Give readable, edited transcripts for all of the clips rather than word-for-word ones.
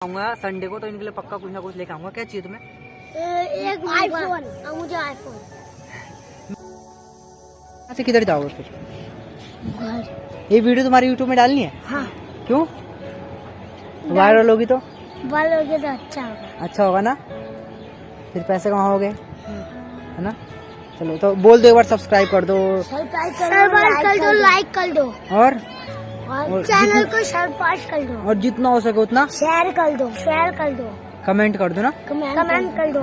आऊंगा संडे को तो इनके लिए पक्का कुछ ना कुछ लेके आऊंगा। क्या चाहिए तुम्हें? एक आईफोन। मुझे आईफोन। से किधर जाओगे फिर? घर। ये वीडियो तुम्हारी यूट्यूब में डालनी है? हाँ। क्यों? वायरल होगी तो? वायरल होगी तो अच्छा होगा। अच्छा होगा ना, फिर पैसे कमाओगे, है ना? चलो तो बोल दो एक बार सब्सक्राइब कर दो, सब्सक्राइब कर दो, लाइक कर दो और चैनल को सब्सक्राइब कर दो, और जितना हो सके उतना शेयर कर दो, कमेंट कर दो ना। कमेंट कर दो।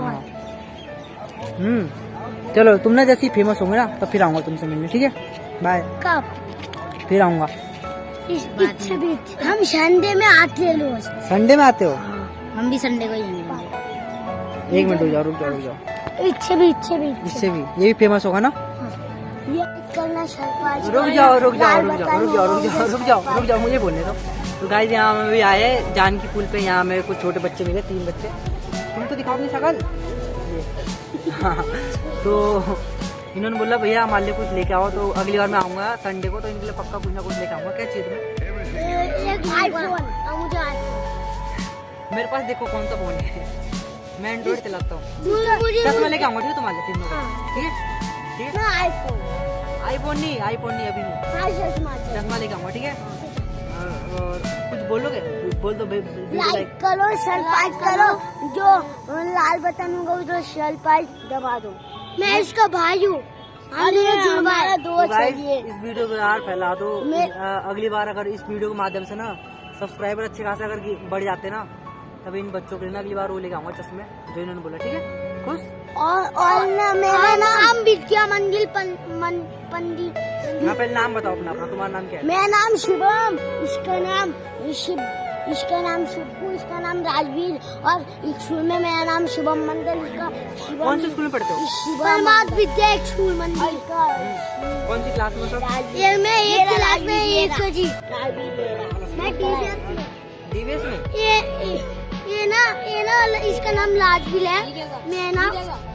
चलो तुम ना जैसे ही फेमस होंगे ना तो फिर आऊंगा तुमसे मिलने, ठीक है? बाय। कब? फिर आऊंगा। हम संडे में आते हैं रोज। संडे में आते हो? हम भी संडे को ही आएंगे। एक मिनट रुक जाओ। इससे भी इससे भी ये भी फेमस होगा ना? ये करना सरपांच। रुक जाओ मुझे बोलने दो। तो गाइस यहाँ में भी आए जानकी पुल पे, यहाँ में कुछ छोटे बच्चे मिले, 3 बच्चे। तुम तो दिखाओ अपनी शकल। हाँ, तो इन्होंने बोला भैया हमारे लिए कुछ लेके आओ, तो अगली बार मैं आऊंगा संडे को तो इनके लिए पक्का कुछ ना कुछ लेके आऊंगा। क्या चाहिए तुम्हें? एक आईफोन। मुझे आईफोन। मेरे पास देखो कौन सा फोन है, मैं एंड्रॉइड चलाता हूँ। मुझे चश्मा लेके आऊंगा, ठीक है? तुम्हारे लिए तीनों को, ठीक है? आईफोन नहीं अभी नहीं, चश्मा लेके आऊंगा, ठीक है? और कुछ बोलोगे? बोल दो। लाइक करो, सब्सक्राइब करो, जो लाल बटन होगा उधर सब्सक्राइब दबा दो। मैं इसका भाई हूँ, हमारा दोस्त है ये। इस वीडियो को यार फैला दो। अगली बार अगर इस वीडियो के माध्यम से ना सब्सक्राइबर अच्छे खासे अगर बढ़ जाते ना, तब इन बच्चों के लिए ना अगली बार वो लेके आऊंगा चश्मे जो इन्होंने बोला, ठीक है? खुश? और मेरा नाम विद्या मंदिर पंडित। हाँ, पहले नाम बताओ अपना। तुम्हारा नाम क्या है? मेरा नाम शुभम, इसका नाम शिबू, इसका नाम राजवीर, और स्कूल में मेरा नाम शुभम मंडल। कौन से स्कूल में पढ़ते हो? परमार्थ विद्या एक स्कूल मंदिर। कौन सी क्लास में? मैं एक क्लास में एक जी। मैं डीवीएस में। ये ना इसका नाम राजवीर है। मैं ना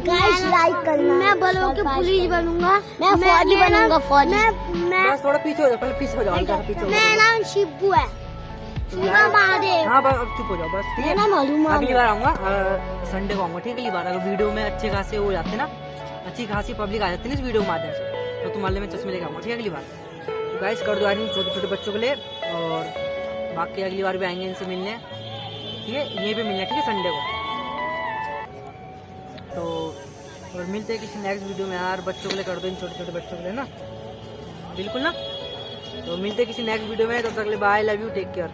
गाइस लाइक करना। मैं बड़ों के पुलिस बनूंगा। मैं फौजी बनूंगा। मैं थोड़ा पीछे हो जाओ, पहले पीछे हो जाओ, हल्का सा पीछे हो जाओ। मेरा नाम शिबू है। शिवा महादेव। हाँ बस अब चुप हो जाओ बस, ठीक है? मालूम अगली बार आऊंगा, संडे को आऊंगा, ठीक है? अगली बार अगर वीडियो में अच्छे खासे हो जाते ना, अच्छी खासी पब्लिक आ जाती है ना इस वीडियो के माध्यम से, तो तुम्हारे लिए मैं चश्मे लेके आऊंगा, ठीक है? अगली बार तो गाइस कर दो यार छोटे छोटे बच्चों के लिए, और बाकी अगली बार भी आएंगे इनसे मिलने, ठीक है? यहीं पे मिलना, ठीक है? संडे को। तो और मिलते हैं किसी नेक्स्ट वीडियो में यार। बच्चों के लिए कर दो, इन छोटे छोटे बच्चों के लिए ना, बिल्कुल ना? तो मिलते हैं किसी नेक्स्ट वीडियो में, तब तक के लिए bye, love you, take care.